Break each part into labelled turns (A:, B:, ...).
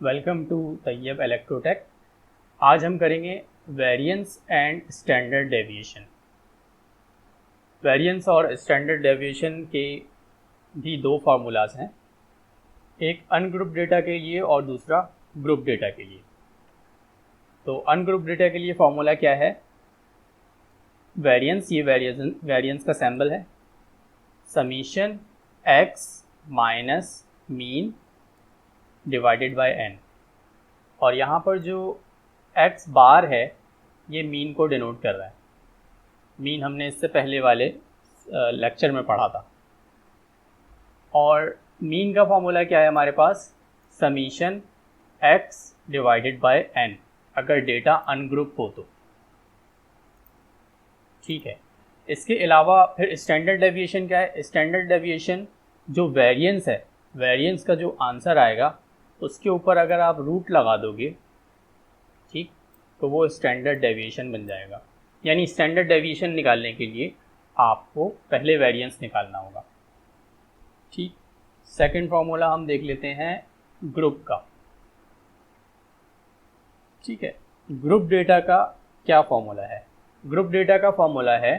A: Welcome to Tayyab इलेक्ट्रोटेक। आज हम करेंगे variance and standard deviation. Variance और स्टैंडर्ड डेविएशन के भी दो फार्मूलाज हैं, एक अनग्रुप डेटा के लिए और दूसरा ग्रुप डेटा के लिए। तो अनग्रुप डेटा के लिए फार्मूला क्या है? वेरिएंस, ये वेरिएंस का सैम्बल है, summation x minus mean divided by n. और यहाँ पर जो x बार है ये मीन को डिनोट कर रहा है। मीन हमने इससे पहले वाले लेक्चर में पढ़ा था। और मीन का फॉर्मूला क्या है हमारे पास? Summation x divided by n, अगर डेटा अनग्रुप हो तो। ठीक है। इसके अलावा फिर स्टैंडर्ड डेविएशन क्या है? स्टैंडर्ड डेविएशन जो वेरिएंस है, वेरिएंस का जो आंसर आएगा उसके ऊपर अगर आप रूट लगा दोगे, ठीक, तो वो स्टैंडर्ड डेविएशन बन जाएगा। यानी स्टैंडर्ड डेविएशन निकालने के लिए आपको पहले वेरिएंस निकालना होगा। ठीक। सेकंड फार्मूला हम देख लेते हैं ग्रुप का। ठीक है, ग्रुप डेटा का क्या फॉर्मूला है? ग्रुप डेटा का फॉर्मूला है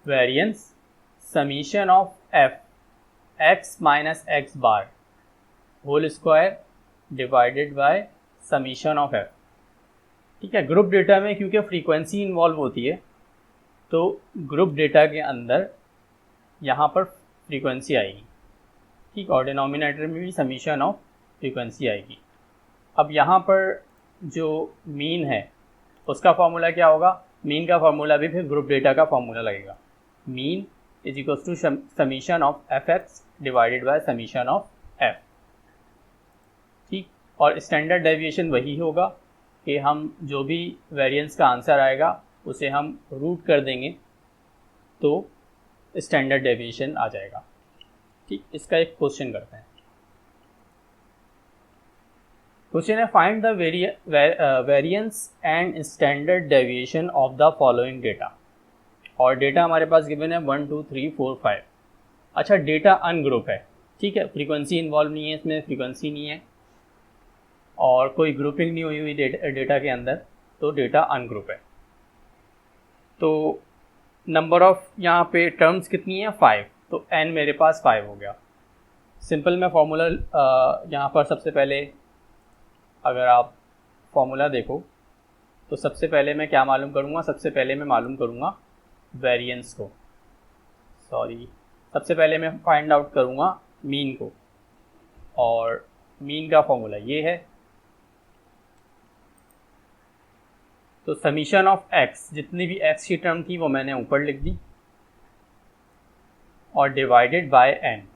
A: variance summation of f x minus x bar whole square divided by summation of f. ठीक है। ग्रुप डेटा में क्योंकि फ्रीक्वेंसी इन्वॉल्व होती है तो ग्रुप डेटा के अंदर यहाँ पर फ्रीक्वेंसी आएगी। ठीक। और डिनोमिनेटर में भी समीशन ऑफ फ्रीक्वेंसी आएगी। अब यहाँ पर जो मीन है उसका फॉर्मूला क्या होगा? मीन का फॉर्मूला भी फिर ग्रुप डेटा का फॉर्मूला लगेगा। Mean is equal to summation of f x divided by summation of f. ठीक। और स्टैंडर्ड डेविएशन वही होगा कि हम जो भी वेरिएंस का आंसर आएगा उसे हम रूट कर देंगे तो स्टैंडर्ड डेविएशन आ जाएगा। ठीक। इसका एक क्वेश्चन करते हैं। क्वेश्चन है find the variance and standard deviation of the following data. और डेटा हमारे पास गिवन है 1 2 3 4 5। अच्छा, डेटा अनग्रुप है। ठीक है, फ्रीक्वेंसी इन्वॉल्व नहीं है, इसमें फ्रीक्वेंसी नहीं है और कोई ग्रुपिंग नहीं हुई डेटा के अंदर, तो डेटा अनग्रुप है। तो नंबर ऑफ यहाँ पे टर्म्स कितनी है? 5। तो n मेरे पास 5 हो गया। सिंपल मैं फॉर्मूला यहाँ पर सबसे पहले अगर आप फॉर्मूला देखो तो सबसे पहले मैं क्या मालूम करूँगा? सबसे पहले मैं मालूम करूँगा वेरिएंस को, सबसे पहले मैं फाइंड आउट करूँगा मीन को। और मीन का फॉर्मूला ये है, तो समीशन ऑफ एक्स, जितनी भी एक्स की टर्म थी वो मैंने ऊपर लिख दी और डिवाइडेड बाय एन,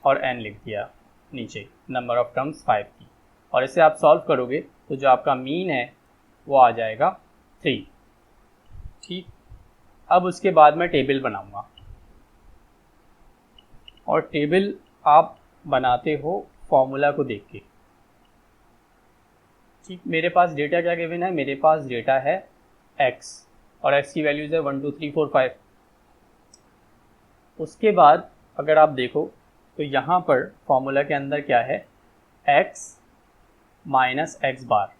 A: और एन लिख दिया नीचे, नंबर ऑफ टर्म्स 5 की। और इसे आप सॉल्व करोगे तो जो आपका मीन है वो आ जाएगा 3। ठीक। अब उसके बाद मैं टेबल बनाऊंगा और टेबल आप बनाते हो फॉर्मूला को देख के। ठीक। मेरे पास डेटा क्या गिवन है? मेरे पास डेटा है x और x की वैल्यूज़ है 1 2 3 4 5। उसके बाद अगर आप देखो तो यहाँ पर फॉर्मूला के अंदर क्या है? x माइनस एक्स बार।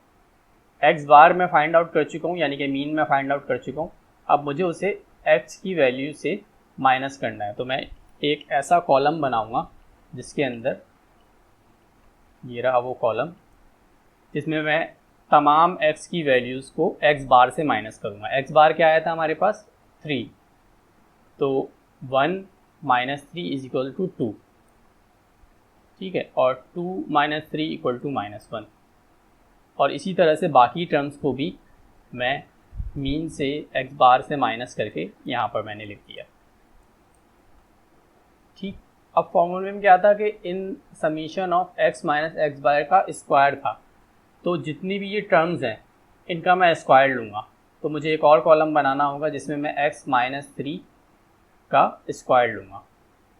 A: एक्स बार मैं फाइंड आउट कर चुका हूँ, यानी कि मीन में फाइंड आउट कर चुका हूँ। अब मुझे उसे x की वैल्यू से माइनस करना है। तो मैं एक ऐसा कॉलम बनाऊँगा जिसके अंदर ये रहा वो कॉलम, जिसमें मैं तमाम x की वैल्यूज़ को x बार से माइनस करूँगा। x बार क्या आया था हमारे पास? 3। तो 1 माइनस 3 इज इक्वल टू 2। ठीक है। और 2 माइनस 3 इक्वल टू माइनस 1। और इसी तरह से बाकी टर्म्स को भी मैं मीन से x बार से माइनस करके यहाँ पर मैंने लिख दिया। ठीक। अब फॉर्मूले में क्या था कि इन summation of x minus x bar का स्क्वायर था, तो जितनी भी ये टर्म्स हैं इनका मैं स्क्वायर लूँगा। तो मुझे एक और कॉलम बनाना होगा जिसमें मैं x माइनस 3 का स्क्वायर लूँगा।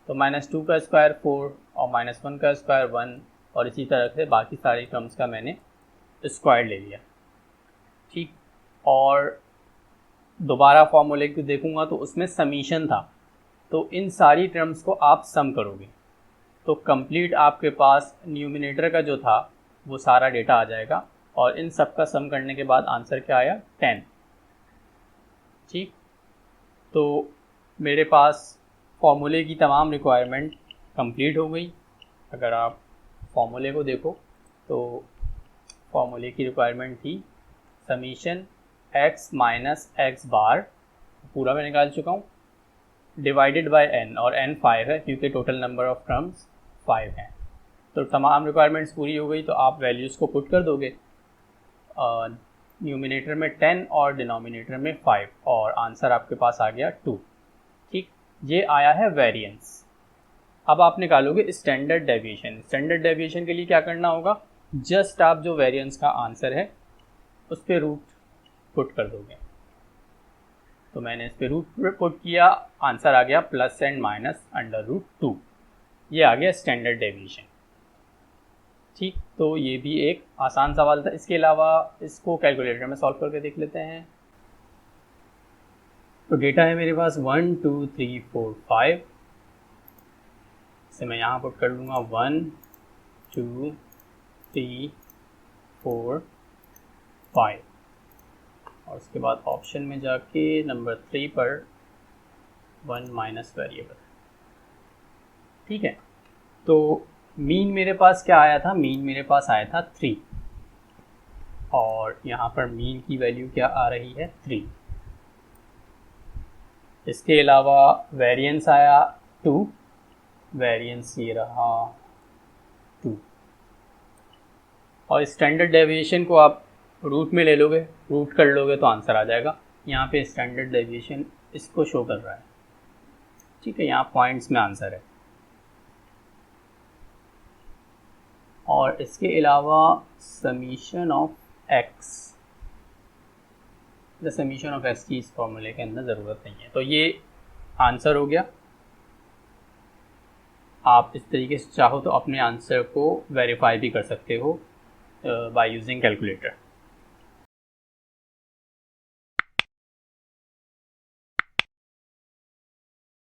A: तो -2 का स्क्वायर 4 और -1 का स्क्वायर 1, और इसी तरह से बाकी सारी टर्म्स का मैंने स्क्वायर ले लिया। ठीक। और दोबारा फॉर्मूले को देखूँगा तो उसमें समीशन था, तो इन सारी टर्म्स को आप सम करोगे। तो कंप्लीट आपके पास न्यूमिनेटर का जो था वो सारा डेटा आ जाएगा और इन सब का सम करने के बाद आंसर क्या आया 10। ठीक, तो मेरे पास फॉर्मूले की तमाम रिक्वायरमेंट कंप्लीट हो गई। अगर आप फॉर्मूले को देखो तो फॉर्मूले की रिक्वायरमेंट थी समीशन x माइनस एक्स बार, पूरा मैं निकाल चुका हूँ, डिवाइडेड बाय n, और n 5 है क्योंकि टोटल नंबर ऑफ टर्म्स 5 हैं। तो तमाम रिक्वायरमेंट्स पूरी हो गई, तो आप वैल्यूज़ को पुट कर दोगे, न्यूमिनेटर में 10 और डिनोमिनेटर में 5, और आंसर आपके पास आ गया 2। ठीक, ये आया है वेरिएंस। अब आप निकालोगे स्टैंडर्ड डेविएशन। स्टैंडर्ड डेविएशन के लिए क्या करना होगा, जस्ट आप जो वेरिएंस का आंसर है उस पर रूट पुट कर दोगे। तो मैंने इस पर रूट पुट किया, आंसर आ गया plus and minus under root 2। ये आ गया स्टैंडर्ड डेविएशन। ठीक, तो ये भी एक आसान सवाल था। इसके अलावा इसको कैलकुलेटर में सॉल्व करके देख लेते हैं। तो डेटा है मेरे पास 1 2 3 4 5, इसे मैं यहाँ पुट कर लूँगा 1 2 3 4 5, और उसके बाद ऑप्शन में जाके नंबर 3 पर 1 माइनस वेरिएबल। ठीक है, तो मीन मेरे पास क्या आया था, मीन मेरे पास आया था 3, और यहाँ पर मीन की वैल्यू क्या आ रही है 3। इसके अलावा वेरिएंस आया 2, वेरिएंस ये रहा 2, और स्टैंडर्ड डेविएशन को आप रूट में ले लोगे, रूट कर लोगे तो आंसर आ जाएगा। यहाँ पे स्टैंडर्ड डेविएशन इसको शो कर रहा है। ठीक है, यहाँ पॉइंट्स में आंसर है। और इसके अलावा summation of x, the summation of x की इस फॉर्मूले के अंदर ज़रूरत नहीं है। तो ये आंसर हो गया। आप इस तरीके से चाहो तो अपने आंसर को वेरीफाई भी कर सकते हो बाय यूजिंग कैलकुलेटर।